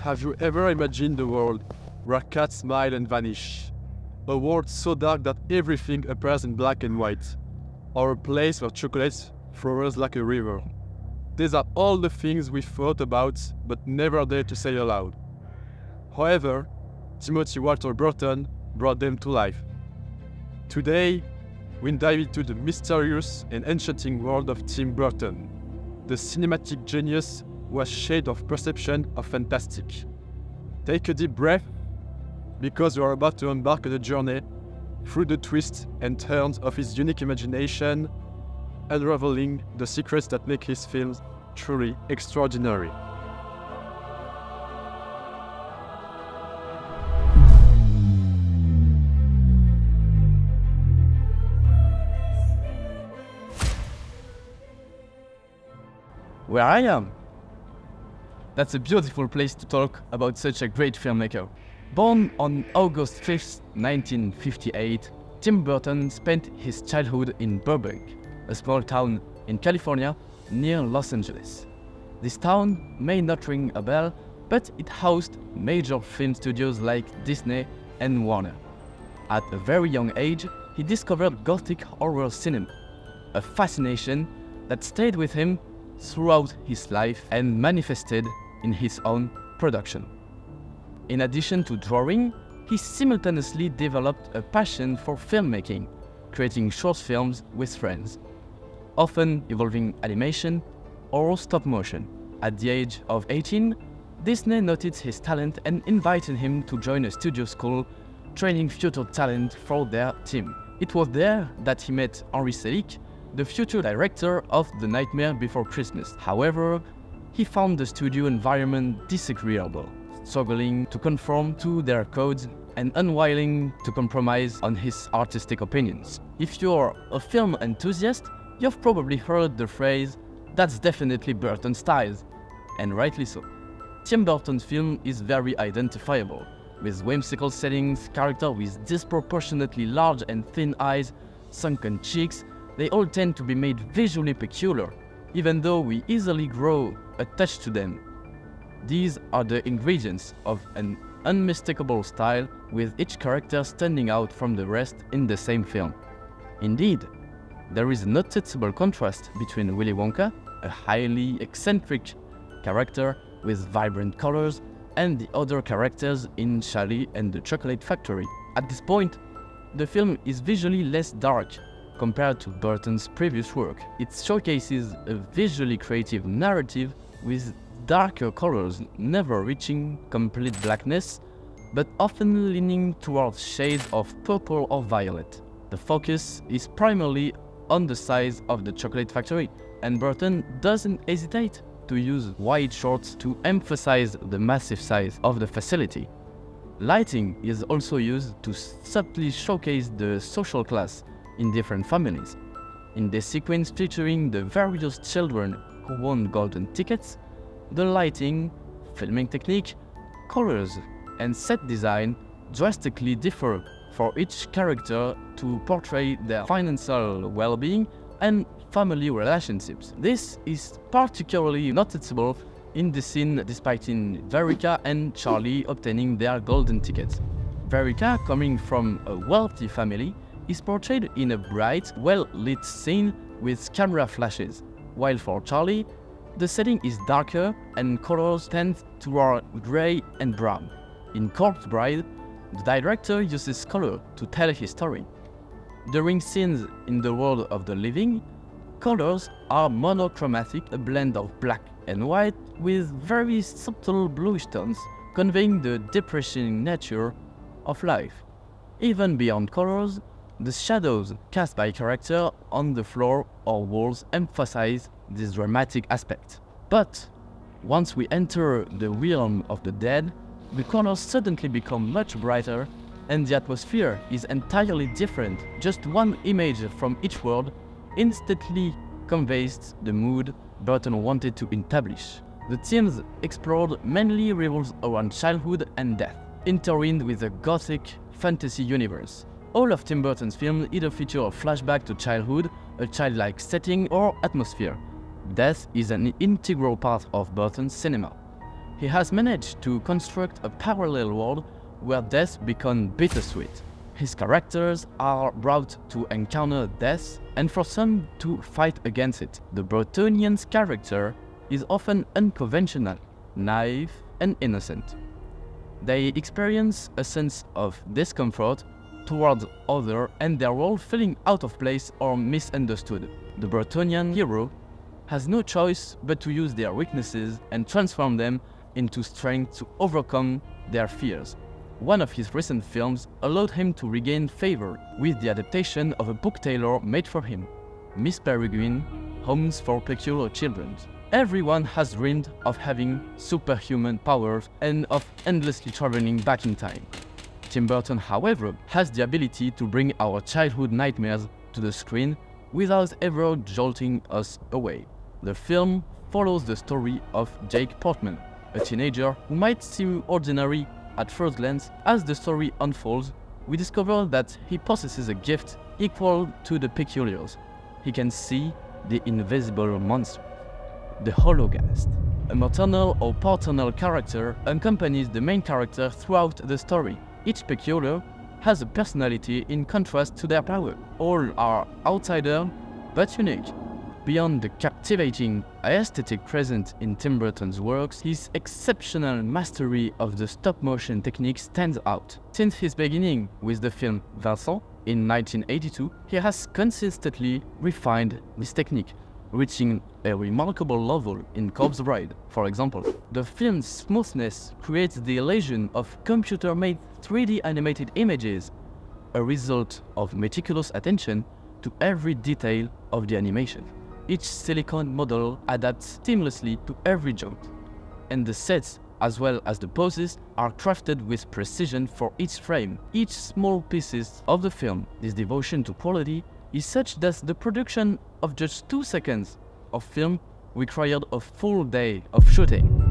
Have you ever imagined a world where cats smile and vanish? A world so dark that everything appears in black and white? Or a place where chocolate flows like a river? These are all the things we thought about but never dared to say aloud. However, Timothy Walter Burton brought them to life. Today, we dive into the mysterious and enchanting world of Tim Burton, the cinematic genius who has shade of perception of fantastic. Take a deep breath, because you are about to embark on a journey through the twists and turns of his unique imagination, unraveling the secrets that make his films truly extraordinary. Where I am? That's a beautiful place to talk about such a great filmmaker. Born on August 5th, 1958, Tim Burton spent his childhood in Burbank, a small town in California near Los Angeles. This town may not ring a bell, but it housed major film studios like Disney and Warner. At a very young age, he discovered Gothic horror cinema, a fascination that stayed with him throughout his life and manifested in his own production. In addition to drawing, he simultaneously developed a passion for filmmaking, creating short films with friends, often involving animation or stop motion. At the age of 18, Disney noticed his talent and invited him to join a studio school, training future talent for their team. It was there that he met Henry Selick, the future director of The Nightmare Before Christmas. However, he found the studio environment disagreeable, struggling to conform to their codes and unwilling to compromise on his artistic opinions. If you're a film enthusiast, you've probably heard the phrase, "That's definitely Burton's style," and rightly so. Tim Burton's film is very identifiable, with whimsical settings, characters with disproportionately large and thin eyes, sunken cheeks. They all tend to be made visually peculiar, even though we easily grow attached to them. These are the ingredients of an unmistakable style, with each character standing out from the rest in the same film. Indeed, there is a noticeable contrast between Willy Wonka, a highly eccentric character with vibrant colors, and the other characters in Charlie and the Chocolate Factory. At this point, the film is visually less dark compared to Burton's previous work. It showcases a visually creative narrative with darker colors, never reaching complete blackness, but often leaning towards shades of purple or violet. The focus is primarily on the size of the Chocolate Factory, and Burton doesn't hesitate to use wide shots to emphasize the massive size of the facility. Lighting is also used to subtly showcase the social class in different families. In the sequence featuring the various children who won golden tickets, the lighting, filming technique, colors, and set design drastically differ for each character to portray their financial well-being and family relationships. This is particularly noticeable in the scene depicting Verica and Charlie obtaining their golden tickets. Verica, coming from a wealthy family, is portrayed in a bright, well-lit scene with camera flashes, while for Charlie, the setting is darker and colors tend toward grey and brown. In Corpse Bride, the director uses color to tell his story. During scenes in the world of the living, colors are monochromatic, a blend of black and white with very subtle bluish tones, conveying the depressing nature of life. Even beyond colors, the shadows cast by character on the floor or walls emphasize this dramatic aspect. But once we enter the realm of the dead, the colors suddenly become much brighter and the atmosphere is entirely different. Just one image from each world instantly conveys the mood Burton wanted to establish. The themes explored mainly revolves around childhood and death, intertwined with a gothic fantasy universe. All of Tim Burton's films either feature a flashback to childhood, a childlike setting, or atmosphere. Death is an integral part of Burton's cinema. he has managed to construct a parallel world where death becomes bittersweet. His characters are brought to encounter death and for some to fight against it. The Burtonian's character is often unconventional, naive and innocent. They experience a sense of discomfort towards others and their role feeling out of place or misunderstood. The Burtonian hero has no choice but to use their weaknesses and transform them into strength to overcome their fears. One of his recent films allowed him to regain favor with the adaptation of a book tailor-made for him, Miss Peregrine, Homes for Peculiar Children. Everyone has dreamed of having superhuman powers and of endlessly traveling back in time. Tim Burton, however, has the ability to bring our childhood nightmares to the screen without ever jolting us away. The film follows the story of Jake Portman, a teenager who might seem ordinary at first glance. As the story unfolds, we discover that he possesses a gift equal to the peculiars. He can see the invisible monster, the Hologast. A maternal or paternal character accompanies the main character throughout the story. Each peculiar has a personality in contrast to their power. All are outsiders but unique. Beyond the captivating aesthetic present in Tim Burton's works, his exceptional mastery of the stop-motion technique stands out. Since his beginning with the film Walsall in 1982, he has consistently refined this technique, reaching a remarkable level in Corpse Bride, for example. The film's smoothness creates the illusion of computer-made 3D animated images, a result of meticulous attention to every detail of the animation. Each silicone model adapts seamlessly to every joint, and the sets as well as the poses are crafted with precision for each frame, each small pieces of the film. This devotion to quality is such that the production of just 2 seconds of film required a full day of shooting.